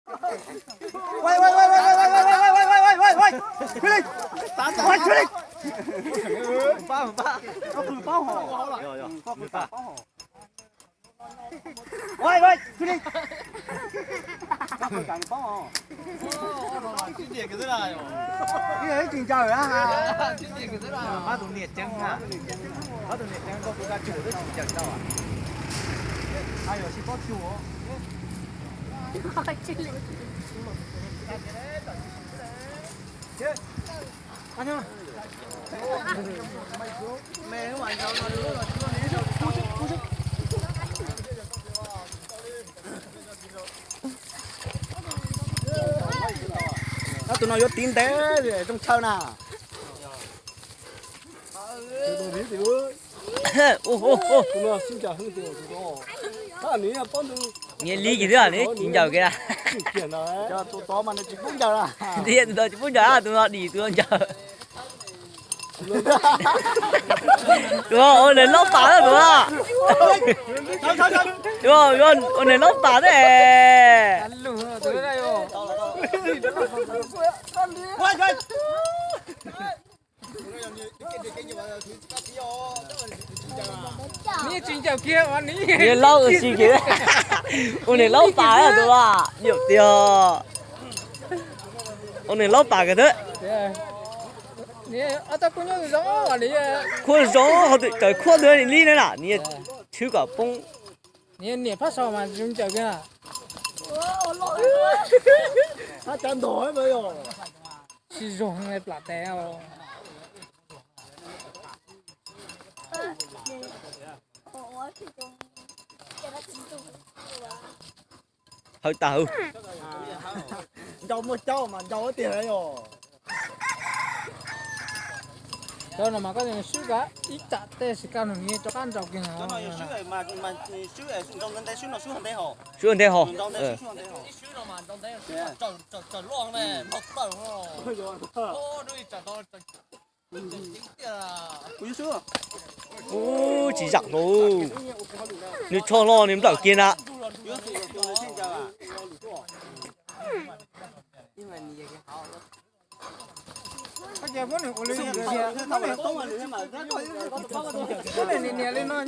喂喂喂喂喂喂喂喂喂喂喂喂，出嚟！喂出嚟！唔包唔包，我唔包好啦。有，包唔包？喂喂，出嚟！我唔敢包哦。哦，今年幾多啦？呢個真教啊嚇！今年幾多啦？我都年長啊，我都年長，我比較久都真教啊。哎呦，是包久哦。anh ơi, mẹ nó hoàn toàn là được rồi, cú sức. Đó tụi nó vô tin té để trong sau nào. Tụi nó xin chào hơn tiểu tụi nó. Các anh ấy幫tụi nghe lý gì nữa đấy chín giờ kia cho tụi to mà nó chỉ bốn giờ à đi tụi nó chỉ bốn giờ à tụi nó đi tụi nó chờ đúng không ôn này lót tả rồi đúng không ôn này lót tả đấyนี่จริงจังเกี้ยวันนี้ nghe lâu rồi xí kia ôn này lót tả rồi đúng không nhiều tiền ôn này lót tả cái đấy 你啊，他姑娘是什么啊？你可是好对，在可多里呢啦，你抽个崩，你拍手嘛，中奖个。他站台没有？是用来打的哦。好大哦。giao một châu mà giao tiền đấy rồi. Đó là mà có những suy cả ít chặt tê sẽ cao hơn nhiều cho ăn rau kia hả? Đó là suy này mà suy này trong cái suy nó suy hơn thế hả? Suy hơn thế hả? Trong đấy suy hơn thế hả? Suy nó mà trong đấy chặt loang này, mọc tàu nó. Ô, đôi chặt đó chặt. Quý chưa? Ô, chỉ giặc thôi. Nếu cho lo nếu đảo kia nè.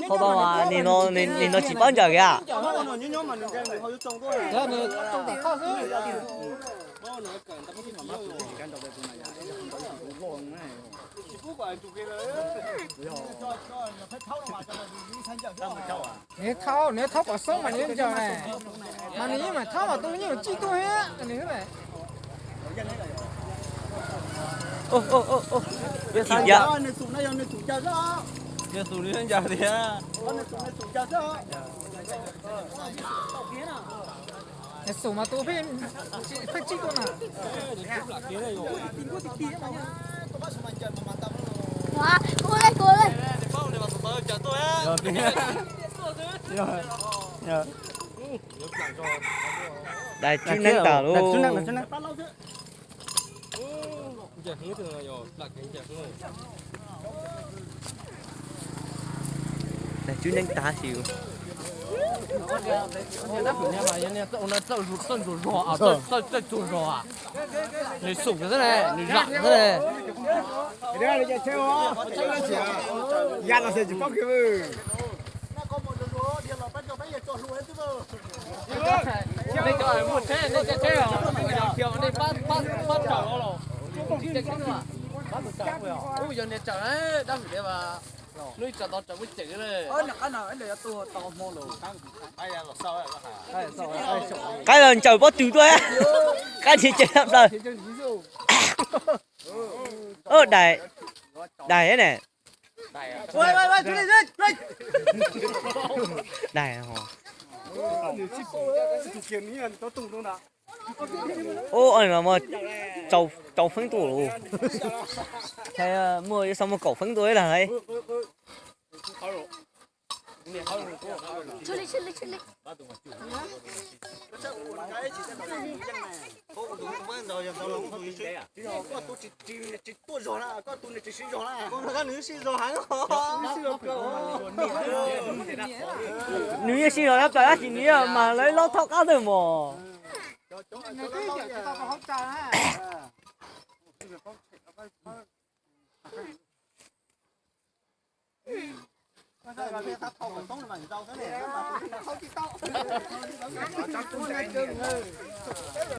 Không bao mà nên nó chỉ bán giờ kìa. Nếu tháo quả sống mà như giờ này, mà nếu mà tháo mà tôi như chi tôi hết, nếu này. Ô, biết gì vậy? Nhà tù đi giờ thì á. Nhà sổ mà tôi phải chi tôi nào. Cô đây. Đây chú nâng tờ luôn. Đây chú nâng tá xíu. Này sủng cái thế này, này rặng thế này. Cái này là chơi hả? Chơi là gì à? Dạ là sẽ chỉ bao nhiêu? Đây cho một thế, đây chơi hả? Kiểu này bắt chảo nó rồi. Chơi cái gì mà? Bắt một chảo rồi. Ôi giờ này chảo đấy, đang phải mà. Nuôi chảo đó chảo mới chảy đấy. Cái nào là tôi tao mua rồi. Ai là sao ấy hả? Ai sao? Cái lần chầu bắt từ tôi á. Cái thì chạy lắm rồi. Ơ đài ấy này.喂，出嚟先，Đài hả? Ô anh mà chầu phấn tuổi luôn. Thế mua xong một cậu phấn tuổi là ấy. Chuli. Nữ xin rồi hấp trời chỉ nghĩ mà lấy lót thóc áo rồi mà. rồi mà thắp không còn tốn là mình đâu cái này không chỉ tao